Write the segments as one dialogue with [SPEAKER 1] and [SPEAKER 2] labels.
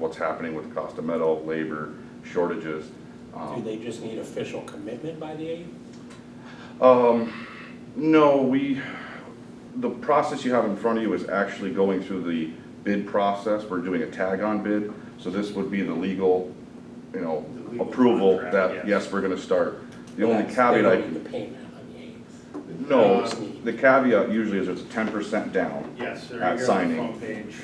[SPEAKER 1] what's happening with the cost of metal, labor, shortages.
[SPEAKER 2] Do they just need official commitment by the 8th?
[SPEAKER 1] No, the process you have in front of you is actually going through the bid process. We're doing a tag-on bid, so this would be the legal, approval
[SPEAKER 3] contract,
[SPEAKER 1] that, yes, we're gonna start. The only
[SPEAKER 2] They
[SPEAKER 1] caveat
[SPEAKER 2] don't
[SPEAKER 1] I
[SPEAKER 2] need
[SPEAKER 1] can,
[SPEAKER 2] the payment on the 8th.
[SPEAKER 1] no,
[SPEAKER 2] They just need-
[SPEAKER 1] the caveat usually is it's 10% down.
[SPEAKER 3] Yes, there
[SPEAKER 1] At
[SPEAKER 3] you go,
[SPEAKER 1] signing.
[SPEAKER 3] front page.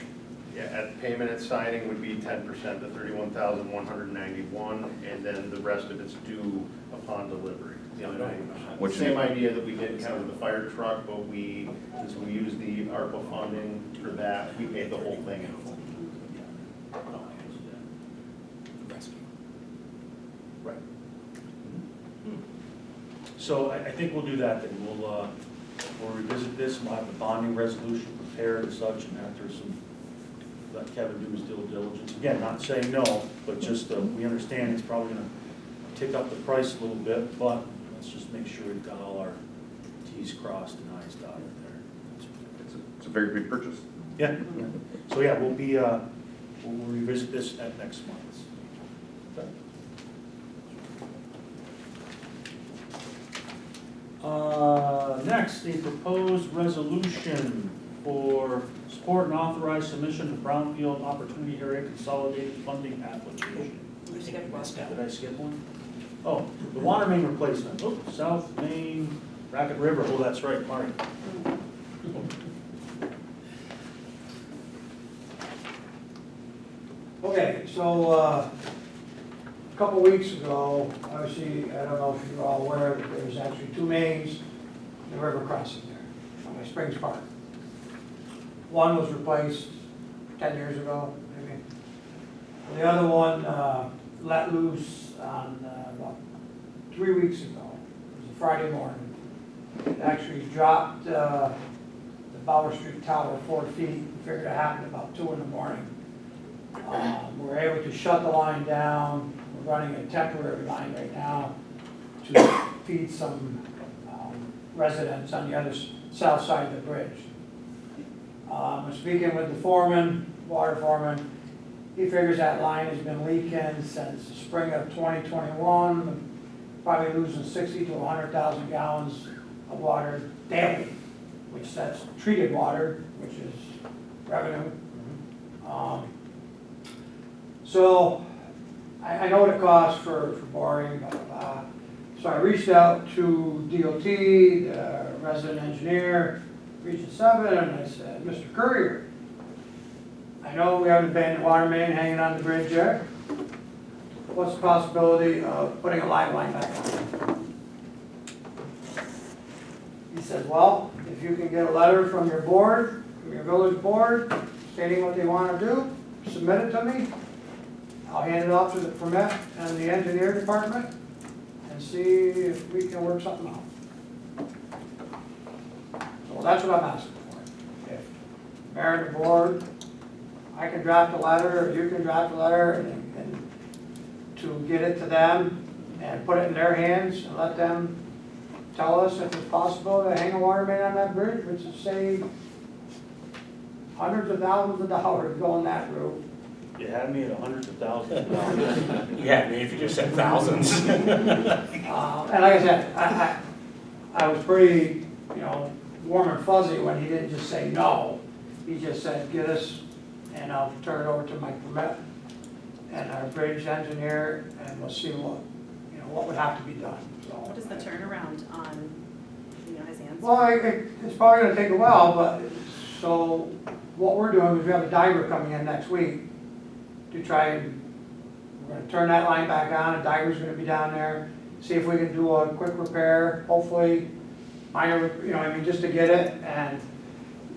[SPEAKER 3] Yeah, at payment at signing would be 10% to 31,191, and then the rest of it's due upon delivery. The other night.
[SPEAKER 1] Which
[SPEAKER 3] Same
[SPEAKER 1] is-
[SPEAKER 3] idea that we did kind of with the fire truck, but since we used the ARPA funding for that, we paid the whole thing in full.
[SPEAKER 2] Rescue.
[SPEAKER 4] Right. So I think we'll do that then. We'll revisit this, we'll have the bonding resolution prepared and such, and after let Kevin do his due diligence. Again, not saying no, but just, we understand it's probably gonna tick up the price a little bit, but let's just make sure we've got all our Ts crossed and Is dotted there.
[SPEAKER 1] It's a very big purchase.
[SPEAKER 4] Yeah, yeah. So yeah, we'll revisit this at next month's. Next, a proposed resolution for support and authorized submission of Brownfield Opportunity Area Consolidated Funding Application. Did I skip one? Oh, the water main replacement, South Main Racket River, oh, that's right, Marty.
[SPEAKER 5] Okay, so a couple weeks ago, obviously, I don't know if you're all aware that there's actually two mains, in the river crossing there, by Springs Park. One was replaced 10 years ago, maybe. The other one let loose on about 3 weeks ago. It was a Friday morning. It actually dropped the Bower Street Tower 4 feet. We figured it happened about 2 in the morning. We were able to shut the line down. We're running a temporary line right now to feed some residents on the other south side of the bridge. I'm speaking with the foreman, water foreman. He figures that line has been leaking since the spring of 2021, probably losing 60 to 100,000 gallons of water daily, which that's treated water, which is revenue. So I know what it costs for boring, blah, blah, blah. So I reached out to DOT, the resident engineer, Region 7, and I said, Mr. Courier, I know we have an abandoned water main hanging on the bridge there. What's the possibility of putting a live line back on? He said, well, if you can get a letter from your board, from your village board, stating what they want to do, submit it to me. I'll hand it off to the permit and the engineer department and see if we can work something out. So that's what I'm asking for. If Mayor and the board, I can draft a letter, or you can draft a letter, and to get it to them and put it in their hands and let them tell us if it's possible to hang a water main on that bridge, which would save hundreds of thousands of dollars going that route.
[SPEAKER 4] You had me at hundreds of thousands of dollars.
[SPEAKER 2] Yeah, I mean, if you just said thousands.
[SPEAKER 5] And like I said, I was pretty, warm and fuzzy when he didn't just say no. He just said, get us, and I'll turn it over to my permit and our bridge engineer, and we'll see what would have to be done. So,
[SPEAKER 6] What is the turnaround on, his answer?
[SPEAKER 5] well, it's probably gonna take a while, but, so what we're doing is we have a diver coming in next week to try and, we're gonna turn that line back on, a diver's gonna be down there, see if we can do a quick repair, hopefully minor, just to get it. And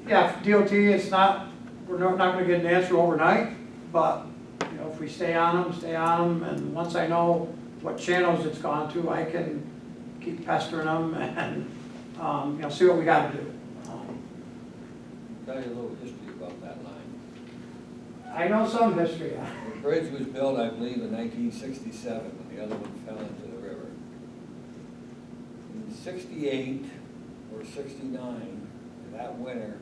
[SPEAKER 5] yeah, for DOT, it's not, we're not gonna get an answer overnight, but if we stay on them, and once I know what channels it's gone to, I can keep pestering them and, see what we gotta do.
[SPEAKER 7] Tell you a little history about that line.
[SPEAKER 5] I know some history.
[SPEAKER 7] The bridge was built, I believe, in 1967, when the other one fell into the river. In 68 or 69, that winter,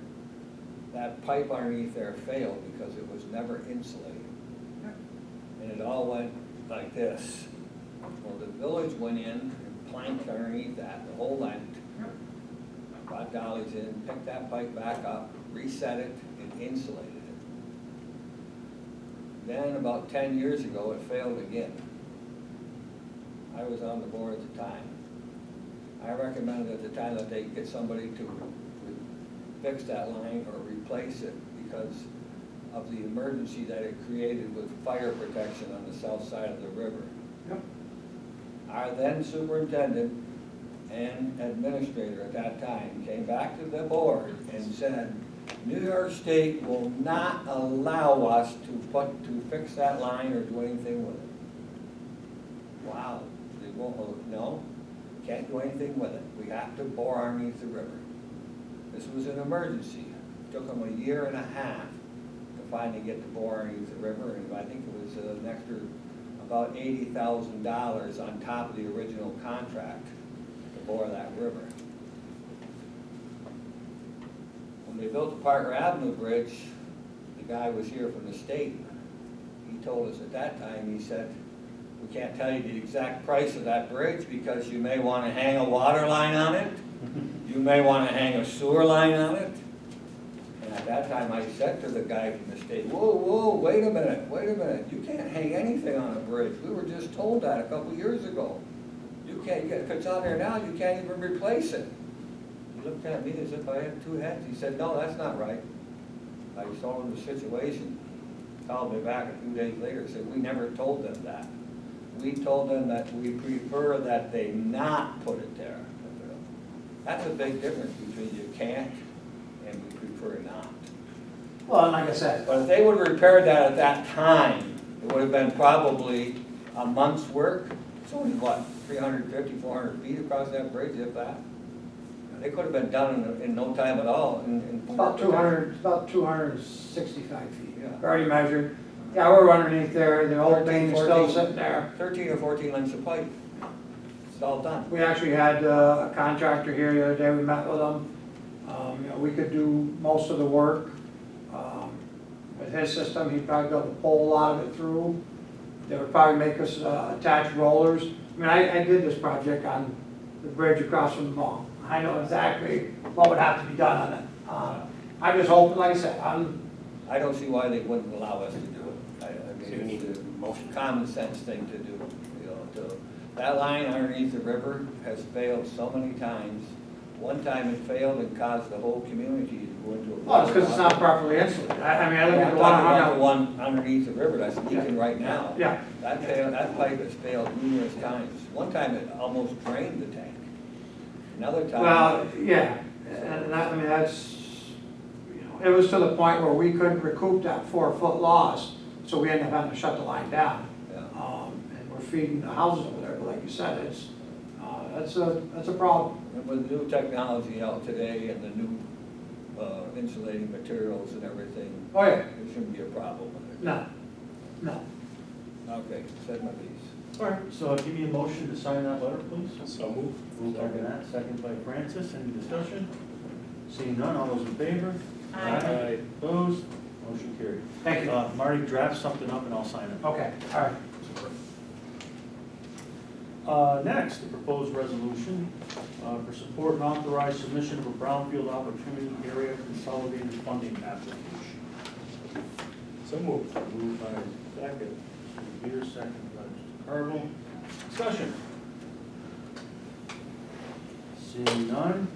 [SPEAKER 7] that pipe underneath there failed because it was never insulated. went like this. Well, the village went in and planked underneath that, the whole length. Brought dollies in, picked that pipe back up, reset it, and insulated it. Then about 10 years ago, it failed again. I was on the board at the time. I recommended at the time that they get somebody to fix that line or replace it because of the emergency that it created with fire protection on the south side of the river.
[SPEAKER 5] Yep.
[SPEAKER 7] Our then superintendent and administrator at that time came back to the board and said, New York State will not allow us to fix that line or do anything with it. Wow, they won't, no, can't do anything with it. We have to bore underneath the river. This was an emergency. It took them 1.5 years to finally get the bore underneath the river, and I think it was an extra about $80,000 on top of the original contract to bore that river. When they built the Parker Avenue Bridge, the guy was here from the state. He told us at that time, he said, we can't tell you the exact price of that bridge because you may want to hang a water line on it. You may want to hang a sewer line on it. And at that time, I said to the guy from the state, whoa, wait a minute. You can't hang anything on a bridge. We were just told that a couple years ago. You can't, if it's on there now, you can't even replace it. He looked at me as if I had two heads. He said, no, that's not right. I told him the situation. He called me back a few days later and said, we never told them that. We told them that we prefer that they not put it there. That's a big difference between you can't and we prefer not.
[SPEAKER 5] Well, and like I said,
[SPEAKER 7] But if they would have repaired that at that time, it would have been probably a month's work. It's only what, 350, 400 feet across that bridge, if that? They could have been done in no time at all.
[SPEAKER 5] about 265 feet.
[SPEAKER 7] Yeah.
[SPEAKER 5] Already measured. Yeah, we're underneath there, the old main is still
[SPEAKER 7] 14.
[SPEAKER 5] sitting there.
[SPEAKER 7] 13 or 14 lengths of pipe. It's all done.
[SPEAKER 5] We actually had a contractor here the other day, we met with him. You know, we could do most of the work. With his system, he'd probably be able to pull a lot of it through. They would probably make us attach rollers. I mean, I did this project on the bridge across from the mall. I know exactly what would have to be done on it. I'm just hoping, like I said,
[SPEAKER 7] I don't see why they wouldn't allow us to do it. I
[SPEAKER 2] So you
[SPEAKER 7] mean,
[SPEAKER 2] need
[SPEAKER 7] it's
[SPEAKER 2] a
[SPEAKER 7] a
[SPEAKER 2] motion.
[SPEAKER 7] common sense thing to do, that line underneath the river has failed so many times. One time it failed and caused the whole community to go into a.
[SPEAKER 5] well, it's because it's not properly insulated. I mean, I look at
[SPEAKER 7] I'm
[SPEAKER 5] the one
[SPEAKER 7] talking
[SPEAKER 5] hung
[SPEAKER 7] about the
[SPEAKER 5] up.
[SPEAKER 7] one underneath the river that's leaking right now.
[SPEAKER 5] Yeah,
[SPEAKER 7] That pipe has failed numerous times. One time it almost drained the tank. Another time.
[SPEAKER 5] well, yeah, and that, I mean, that's, you know, it was to the point where we couldn't recoup that 4-foot loss, so we ended up having to shut the line down.
[SPEAKER 7] Yeah.
[SPEAKER 5] And we're feeding the houses over there, but like you said, it's, that's a problem.
[SPEAKER 7] And with the new technology out today and the new insulating materials and everything,
[SPEAKER 5] Oh, yeah,
[SPEAKER 7] there shouldn't be a problem with it.
[SPEAKER 5] no.
[SPEAKER 7] Okay, said my piece.
[SPEAKER 4] All right, so give me a motion to sign that letter, please.
[SPEAKER 2] So moved.
[SPEAKER 4] Moved by Gannett, second by Francis. Any discussion? Seeing none, all those in favor?
[SPEAKER 6] Aye.
[SPEAKER 4] Opposed? Motion carried.
[SPEAKER 5] Thank you.
[SPEAKER 4] Marty, draft something up and I'll sign it.
[SPEAKER 5] Okay, all right.
[SPEAKER 4] Next, the proposed resolution for support and authorized submission of a brownfield opportunity area consolidated funding application.
[SPEAKER 2] So moved.
[SPEAKER 4] Moved by second, Mr. Beer, second by Mr. Carville. Discussion. Seeing none,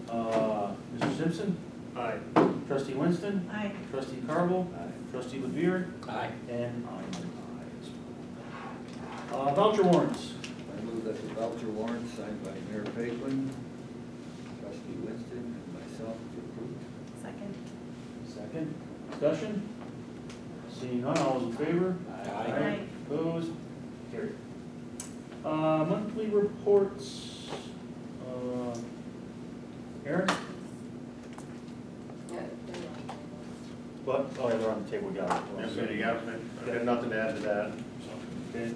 [SPEAKER 4] Mr. Simpson,
[SPEAKER 3] Aye.
[SPEAKER 4] trustee Winston,
[SPEAKER 6] Aye.
[SPEAKER 4] trustee Carville, trustee Levere,
[SPEAKER 2] Aye.
[SPEAKER 4] and I'm an aye. Voucher warrants.
[SPEAKER 7] I move that the voucher warrant signed by Mayor Paquin, trustee Winston, and myself be approved.
[SPEAKER 6] Second.
[SPEAKER 4] Second. Discussion? Seeing none, all those in favor?
[SPEAKER 6] Aye.
[SPEAKER 4] Opposed? Carried. Monthly reports. Aaron? What? Oh, yeah, they're on the table, got it.
[SPEAKER 3] Yes, sir, you got it. I've got nothing to add to that.
[SPEAKER 4] Okay.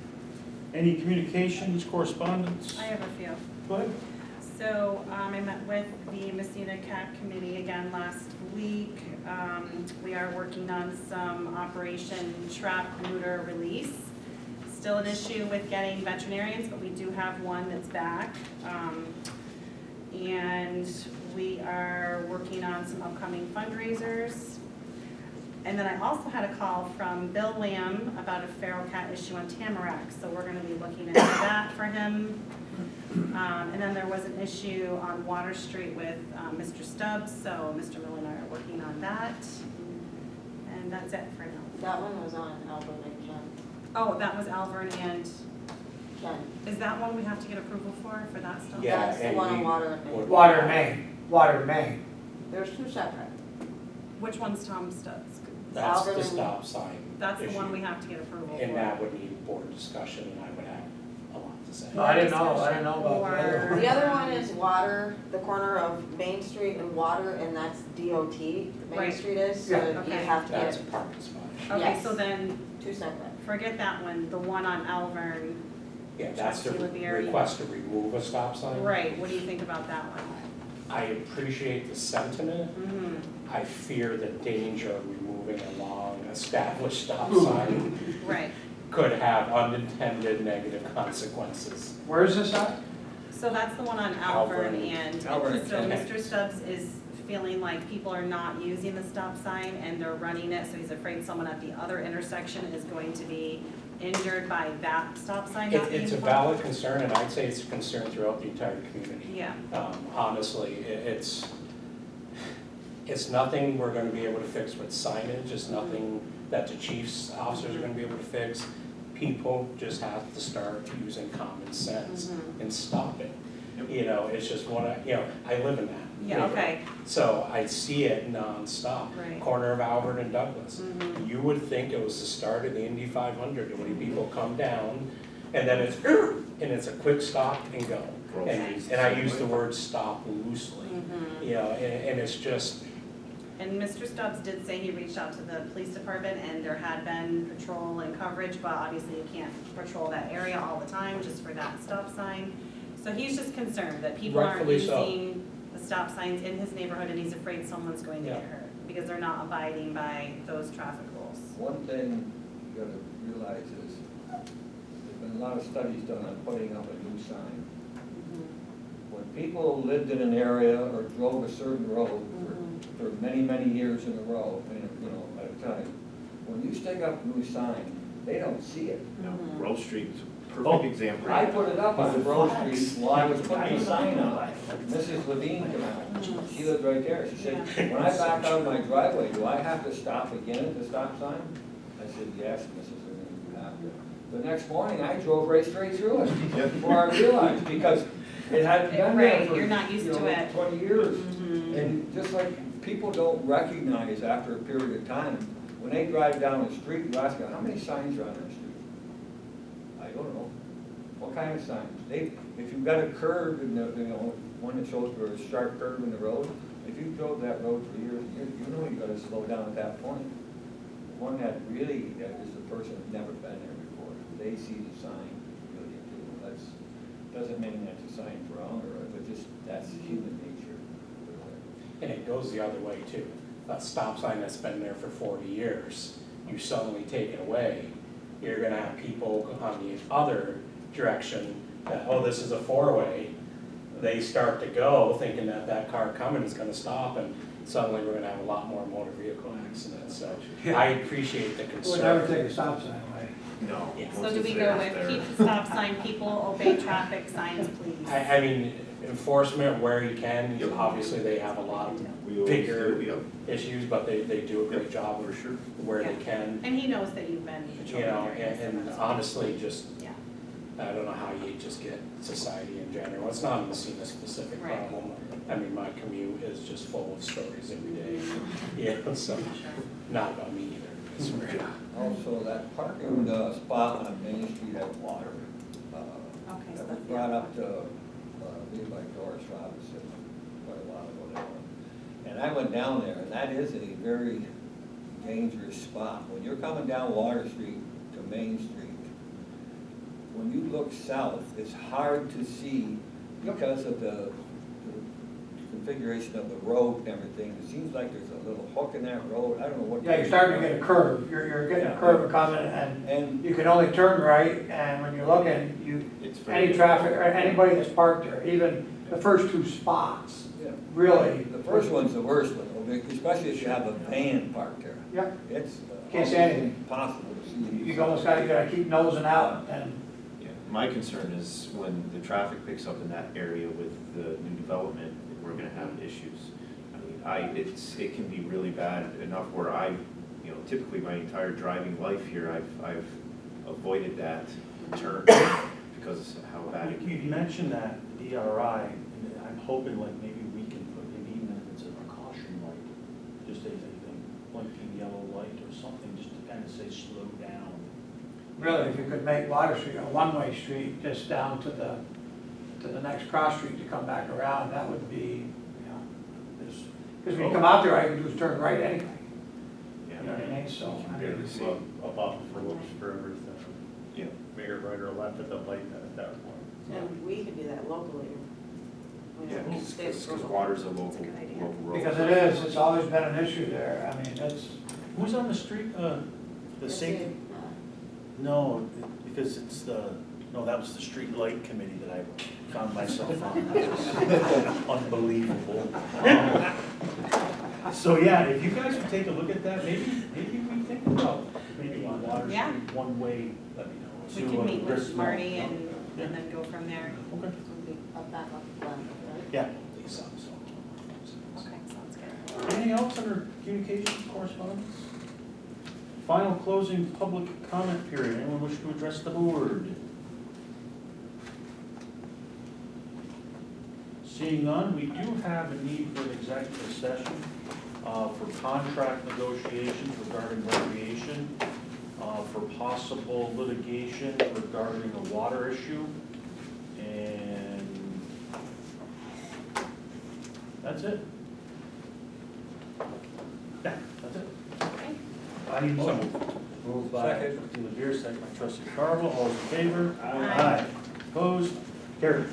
[SPEAKER 4] Any communications, correspondence?
[SPEAKER 6] I have a few.
[SPEAKER 4] Go ahead.
[SPEAKER 6] So I met with the Massena CAP committee again last week. We are working on some Operation Trap Looter release. still an issue with getting veterinarians, but we do have one that's back. And we are working on some upcoming fundraisers. And then I also had a call from Bill Lamb about a feral cat issue on Tamarack, so we're gonna be looking into that for him. And then there was an issue on Water Street with Mr. Stubbs, so Mr. Miller and I are working on that. And that's it for now.
[SPEAKER 8] That one was on Alvin and Ken.
[SPEAKER 6] Oh, that was Alvern, and
[SPEAKER 8] Ken.
[SPEAKER 6] is that one we have to get approval for that stuff?
[SPEAKER 2] Yeah,
[SPEAKER 8] That's the
[SPEAKER 2] and
[SPEAKER 8] one on
[SPEAKER 2] we-
[SPEAKER 8] water and main.
[SPEAKER 5] Water and main, water and main.
[SPEAKER 8] There's two separate.
[SPEAKER 6] Which one's Tom Stubbs?
[SPEAKER 2] That's the
[SPEAKER 8] Alvin.
[SPEAKER 2] stop sign.
[SPEAKER 6] That's the one
[SPEAKER 2] issue.
[SPEAKER 6] we have to get approval for.
[SPEAKER 2] And that would need board discussion, and I would have a lot to say.
[SPEAKER 5] No, I didn't know about the other
[SPEAKER 6] Or-
[SPEAKER 5] one.
[SPEAKER 8] The other one is water, the corner of Main Street and Water, and that's DOT, Main
[SPEAKER 6] Right.
[SPEAKER 8] Street is, so
[SPEAKER 5] Yeah.
[SPEAKER 8] you
[SPEAKER 6] Okay.
[SPEAKER 8] have to
[SPEAKER 2] That's
[SPEAKER 8] get
[SPEAKER 2] a parking spot.
[SPEAKER 6] Okay,
[SPEAKER 8] Yes.
[SPEAKER 6] so then,
[SPEAKER 8] two separate.
[SPEAKER 6] forget that one, the one on Alvern.
[SPEAKER 2] Yeah, that's to
[SPEAKER 6] Trustee Liberi.
[SPEAKER 2] request to remove a stop sign.
[SPEAKER 6] Right, what do you think about that one?
[SPEAKER 2] I appreciate the sentiment.
[SPEAKER 6] Mm-hmm.
[SPEAKER 2] I fear the danger of removing a long-established stop sign
[SPEAKER 6] Right,
[SPEAKER 2] could have unintended negative consequences.
[SPEAKER 5] Where is this at?
[SPEAKER 6] so that's the one on
[SPEAKER 2] Alvern.
[SPEAKER 6] Alvern, and
[SPEAKER 7] Alvern and
[SPEAKER 6] so
[SPEAKER 7] Ken.
[SPEAKER 6] Mr. Stubbs is feeling like people are not using the stop sign and they're running it, so he's afraid someone at the other intersection is going to be injured by that stop sign not being
[SPEAKER 2] It's a
[SPEAKER 6] followed.
[SPEAKER 2] valid concern, and I'd say it's a concern throughout the entire community.
[SPEAKER 6] Yeah,
[SPEAKER 2] Honestly, it's nothing we're gonna be able to fix with signage, it's nothing that the chief's officers are gonna be able to fix. People just have to start using common sense
[SPEAKER 6] Mhm.
[SPEAKER 2] and stop it. You know, it's just I live in that.
[SPEAKER 6] yeah,
[SPEAKER 2] neighborhood.
[SPEAKER 6] okay,
[SPEAKER 2] So I see it nonstop.
[SPEAKER 6] Right.
[SPEAKER 2] Corner of Albert and Douglas.
[SPEAKER 6] Mhm.
[SPEAKER 2] You would think it was the start of the Indy 500, the way people come down, and then it's a quick stop and go. And I use the word stop loosely,
[SPEAKER 6] Mhm.
[SPEAKER 2] you know, and it's just,
[SPEAKER 6] And Mr. Stubbs did say he reached out to the police department and there had been patrol and coverage, but obviously you can't patrol that area all the time just for that stop sign. So he's just concerned that people aren't
[SPEAKER 2] Rightfully so.
[SPEAKER 6] using the stop signs in his neighborhood and he's afraid someone's going to get
[SPEAKER 2] Yeah.
[SPEAKER 6] hurt because they're not abiding by those traffic rules.
[SPEAKER 7] One thing you gotta realize is, there's been a lot of studies done on putting up a new sign. When people lived in an area or drove a certain road for many, many years in a row, at a time, when you stick up a new sign, they don't see it.
[SPEAKER 3] No,
[SPEAKER 8] Mhm.
[SPEAKER 3] Grove Street's a
[SPEAKER 4] Oh.
[SPEAKER 3] perfect example.
[SPEAKER 7] I put it up on Grove Street while I was putting the sign up. Mrs. Levine came out, she lived right there, she said, when I back out of my driveway, do I have to stop again at the stop sign? I said, yes, Mrs. Levine, you have to. The next morning, I drove right straight through it, before I realized, because it hadn't been there
[SPEAKER 6] Right,
[SPEAKER 7] for,
[SPEAKER 6] you're not used to it.
[SPEAKER 7] 20 years.
[SPEAKER 6] Mhm.
[SPEAKER 7] And just like people don't recognize after a period of time, when they drive down the street, you ask them, how many signs are on that street? I don't know. What kind of signs? If you've got a curve in the, one that shows for a sharp curve in the road, if you drove that road for years, you know you gotta slow down at that point. The one that really, that is the person who's never been there before, they see the sign, really do. Doesn't mean that the sign's wrong, but just, that's human nature.
[SPEAKER 2] and it goes the other way too. A stop sign that's been there for 40 years, you suddenly take it away, you're gonna have people on the other direction that, oh, this is a four-way. They start to go thinking that that car coming is gonna stop, and suddenly we're gonna have a lot more motor vehicle accidents. So I appreciate the
[SPEAKER 5] We'll never
[SPEAKER 2] concern.
[SPEAKER 5] take a stop sign away.
[SPEAKER 3] No.
[SPEAKER 2] Yeah.
[SPEAKER 6] So
[SPEAKER 3] once
[SPEAKER 6] do
[SPEAKER 3] it's
[SPEAKER 6] we
[SPEAKER 3] there,
[SPEAKER 6] go
[SPEAKER 3] it's
[SPEAKER 6] with
[SPEAKER 3] there.
[SPEAKER 6] keep the stop sign, people obey traffic signs, please?
[SPEAKER 2] I mean, enforcement where you can, obviously they have a lot of
[SPEAKER 3] We always
[SPEAKER 2] bigger
[SPEAKER 3] do, yep.
[SPEAKER 2] issues, but they do a great
[SPEAKER 3] Yep,
[SPEAKER 2] job
[SPEAKER 3] for sure.
[SPEAKER 2] where they
[SPEAKER 6] Yeah.
[SPEAKER 2] can.
[SPEAKER 6] And he knows that you've been
[SPEAKER 2] You
[SPEAKER 6] patrolling
[SPEAKER 2] know,
[SPEAKER 6] areas.
[SPEAKER 2] and
[SPEAKER 6] that's-
[SPEAKER 2] honestly, just,
[SPEAKER 6] Yeah,
[SPEAKER 2] I don't know how you just get society in general, it's not a Messina specific
[SPEAKER 6] Right.
[SPEAKER 2] problem. I mean, my commute is just full of stories every day, yeah, so,
[SPEAKER 6] sure.
[SPEAKER 2] not about me either, it's very.
[SPEAKER 7] Also, that parking spot on Main Street at Water,
[SPEAKER 6] Okay, so
[SPEAKER 7] that was
[SPEAKER 6] that's the
[SPEAKER 7] brought
[SPEAKER 6] other
[SPEAKER 7] up to, I believe by Doris Robinson quite a while ago now. And I went down there, and that is a very dangerous spot. When you're coming down Water Street to Main Street, when you look south, it's hard to see because of the configuration of the road and everything, it seems like there's a little hook in that road, I don't know what.
[SPEAKER 5] Yeah, you're starting to get a curve, you're getting a curve coming, and
[SPEAKER 7] And,
[SPEAKER 5] you can only turn right, and when you're looking, any traffic, or anybody that's parked there, even the first two spots,
[SPEAKER 7] yeah,
[SPEAKER 5] really.
[SPEAKER 7] the first one's the worst one, especially if you have a van parked there.
[SPEAKER 5] Yep,
[SPEAKER 7] It's
[SPEAKER 5] Can't see anything.
[SPEAKER 7] impossible to see.
[SPEAKER 5] you almost gotta keep nosing out, and
[SPEAKER 9] Yeah, my concern is when the traffic picks up in that area with the new development, we're gonna have issues. I mean, it can be really bad enough where typically my entire driving life here, I've avoided that turn because of how bad it can
[SPEAKER 4] You
[SPEAKER 9] be.
[SPEAKER 4] mentioned that DRI, and I'm hoping like maybe we can put, maybe even if it's a caution light, just a blinking yellow light or something, just to kind of say slow down.
[SPEAKER 5] really, if you could make Water Street a one-way street, just down to the next cross street to come back around, that would be, because when you come out there, all you can do is turn right anyway. You know what I mean, so,
[SPEAKER 9] You can
[SPEAKER 5] I
[SPEAKER 9] barely
[SPEAKER 5] mean,
[SPEAKER 9] see.
[SPEAKER 3] Above for looks for everything.
[SPEAKER 9] Yeah.
[SPEAKER 3] Make it right or left at the light at that point.
[SPEAKER 8] And we could do that locally.
[SPEAKER 9] Yeah,
[SPEAKER 8] State
[SPEAKER 9] because
[SPEAKER 8] approval.
[SPEAKER 9] water's a local,
[SPEAKER 6] That's a good idea.
[SPEAKER 9] local road.
[SPEAKER 5] because it is, it's always been an issue there, I mean, it's,
[SPEAKER 4] Who's on the street, the
[SPEAKER 8] That's
[SPEAKER 4] safety?
[SPEAKER 8] it.
[SPEAKER 4] No, because it's no, that was the street light committee that I found myself on. That was unbelievable. So yeah, if you guys would take a look at that, maybe we think about maybe on Water
[SPEAKER 6] Yeah.
[SPEAKER 4] Street, one way.
[SPEAKER 2] Let me know.
[SPEAKER 6] We
[SPEAKER 4] to,
[SPEAKER 6] can meet
[SPEAKER 4] Chris
[SPEAKER 6] with
[SPEAKER 4] know.
[SPEAKER 6] Marty and then go from there.
[SPEAKER 4] Okay.
[SPEAKER 8] This would be a backup plan, right?
[SPEAKER 4] Yeah.
[SPEAKER 2] Lisa, so.
[SPEAKER 6] Okay, sounds good.
[SPEAKER 4] Anything else under communications, correspondence? Final closing public comment period. Anyone wish to address the board? Seeing none, we do have a need for an executive session for contract negotiations regarding recreation, for possible litigation regarding a water issue, and that's it. Yeah, that's it.
[SPEAKER 6] Okay.
[SPEAKER 4] I need motion. Moved by trustee Levere, second by trustee Carl. All those in favor?
[SPEAKER 6] Aye.
[SPEAKER 4] Opposed? Carried.